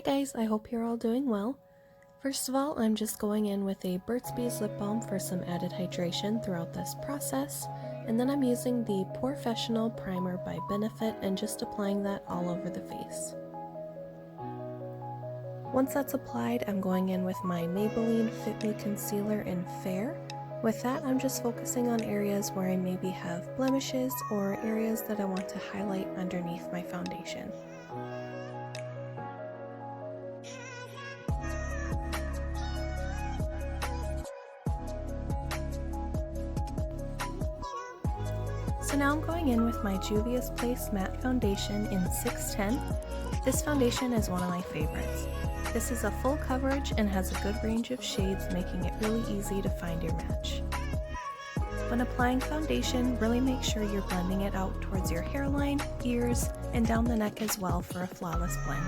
guys, I hope you're all doing well. First of all, I'm just going in with a Burt's Bees lip balm for some added hydration throughout this process, and then I'm using the POREfessional primer by Benefit and just applying that all over the face. Once that's applied, I'm going in with my Maybelline Fit Me Concealer in Fair. With that, I'm just focusing on areas where I maybe have blemishes or areas that I want to highlight underneath my foundation. So now I'm going in with my Juvia's Place Matte Foundation in 610. This foundation is one of my favorites. This is a full coverage and has a good range of shades, making it really easy to find your match. When applying foundation, really make sure you're blending it out towards your hairline, ears, and down the neck as well for a flawless blend.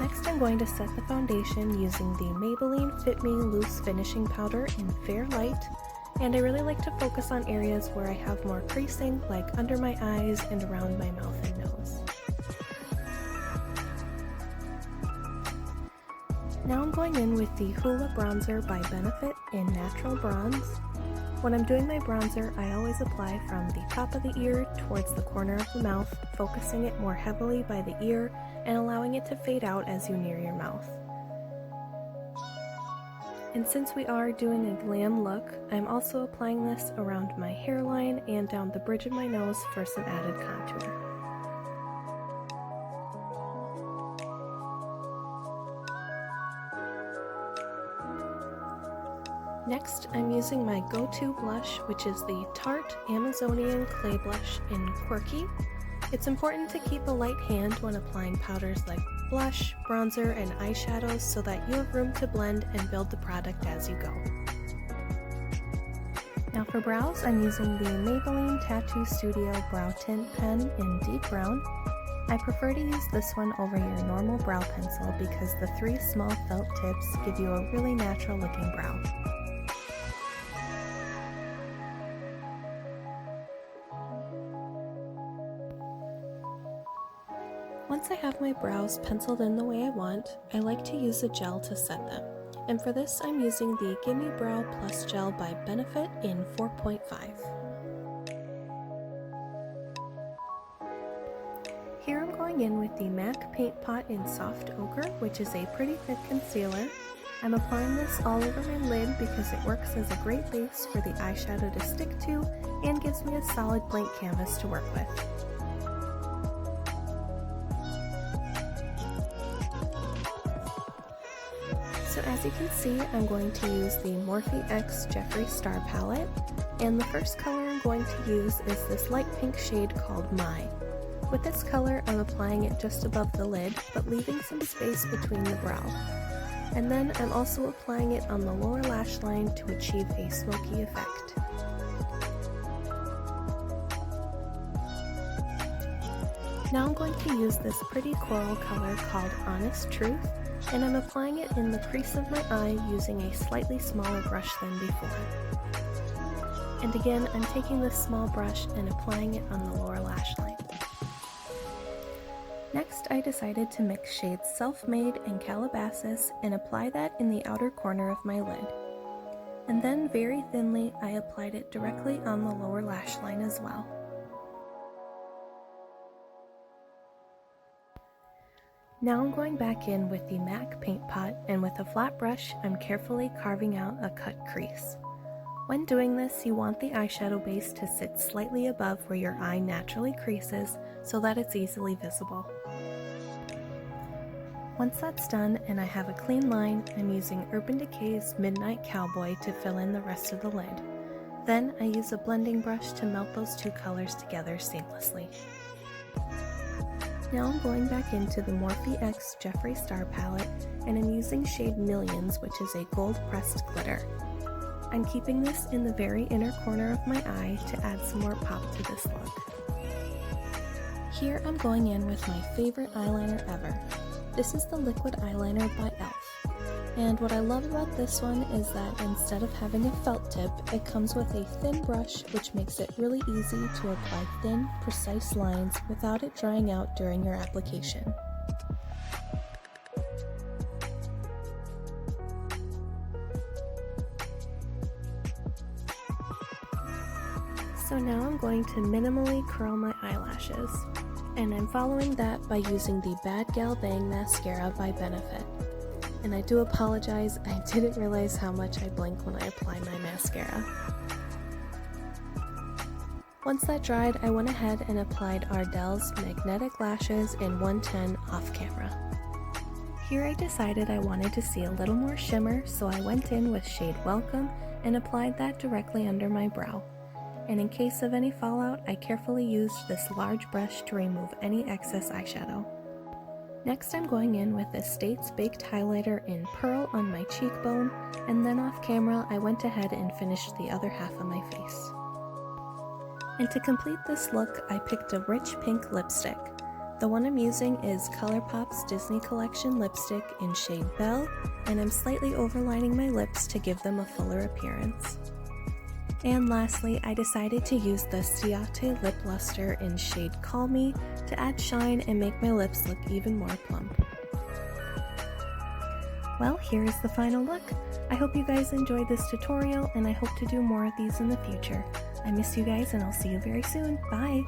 Next, I'm going to set the foundation using the Maybelline Fit Me Loose Finishing Powder in Fair Light, and I really like to focus on areas where I have more creasing, like under my eyes and around my mouth and nose. Now I'm going in with the Hoola Bronzer by Benefit in Natural Bronze. When I'm doing my bronzer, I always apply from the top of the ear towards the corner of the mouth, focusing it more heavily by the ear and allowing it to fade out as you near your mouth. And since we are doing a glam look, I'm also applying this around my hairline and down the bridge of my nose for some added contour. Next, I'm using my go-to blush, which is the Tarte Amazonian Clay Blush in Quirky. It's important to keep a light hand when applying powders like blush, bronzer, and eyeshadows so that you have room to blend and build the product as you go. Now for brows, I'm using the Maybelline Tattoo Studio Brow Tint Pen in Deep Brown. I prefer to use this one over your normal brow pencil because the 3 small felt tips give you a really natural looking brow. Once I have my brows penciled in the way I want, I like to use a gel to set them. And for this, I'm using the Gimme Brow Plus Gel by Benefit in 4.5. Here I'm going in with the MAC Paint Pot in Soft Ochre, which is a pretty thick concealer. I'm applying this all over my lid because it works as a great base for the eyeshadow to stick to and gives me a solid blank canvas to work with. So as you can see, I'm going to use the Morphe X Jeffree Star Palette, and the first color I'm going to use is this light pink shade called My. With this color, I'm applying it just above the lid, but leaving some space between the brow. And then I'm also applying it on the lower lash line to achieve a smoky effect. Now I'm going to use this pretty coral color called Honest Truth, and I'm applying it in the crease of my eye using a slightly smaller brush than before. And again, I'm taking this small brush and applying it on the lower lash line. Next, I decided to mix shades Self-Made and Calabasas and apply that in the outer corner of my lid. And then very thinly, I applied it directly on the lower lash line as well. Now I'm going back in with the MAC Paint Pot, and with a flat brush, I'm carefully carving out a cut crease. When doing this, you want the eyeshadow base to sit slightly above where your eye naturally creases so that it's easily visible. Once that's done and I have a clean line, I'm using Urban Decay's Midnight Cowboy to fill in the rest of the lid. Then I use a blending brush to melt those 2 colors together seamlessly. Now I'm going back into the Morphe X Jeffree Star Palette, and I'm using shade Millions, which is a gold pressed glitter. I'm keeping this in the very inner corner of my eye to add some more pop to this look. Here I'm going in with my favorite eyeliner ever. This is the Liquid Eyeliner by e.l.f. And what I love about this one is that instead of having a felt tip, it comes with a thin brush, which makes it really easy to apply thin, precise lines without it drying out during your application. So now I'm going to minimally curl my eyelashes, and I'm following that by using the BADgal Bang Mascara by Benefit. And I do apologize, I didn't realize how much I blink when I apply my mascara. Once that dried, I went ahead and applied Ardell's Magnetic Lashes in 110 off camera. Here I decided I wanted to see a little more shimmer, so I went in with shade Welcome and applied that directly under my brow. And in case of any fallout, I carefully used this large brush to remove any excess eyeshadow. Next, I'm going in with the States Baked Highlighter in Pearl on my cheekbone, and then off camera I went ahead and finished the other half of my face. And to complete this look, I picked a rich pink lipstick. The one I'm using is ColourPop's Disney Collection lipstick in shade Belle, and I'm slightly overlining my lips to give them a fuller appearance. And lastly, I decided to use the Ciate Lip Lustre in shade Call Me to add shine and make my lips look even more plump. Well, here is the final look. I hope you guys enjoyed this tutorial, and I hope to do more of these in the future. I miss you guys, and I'll see you very soon. Bye!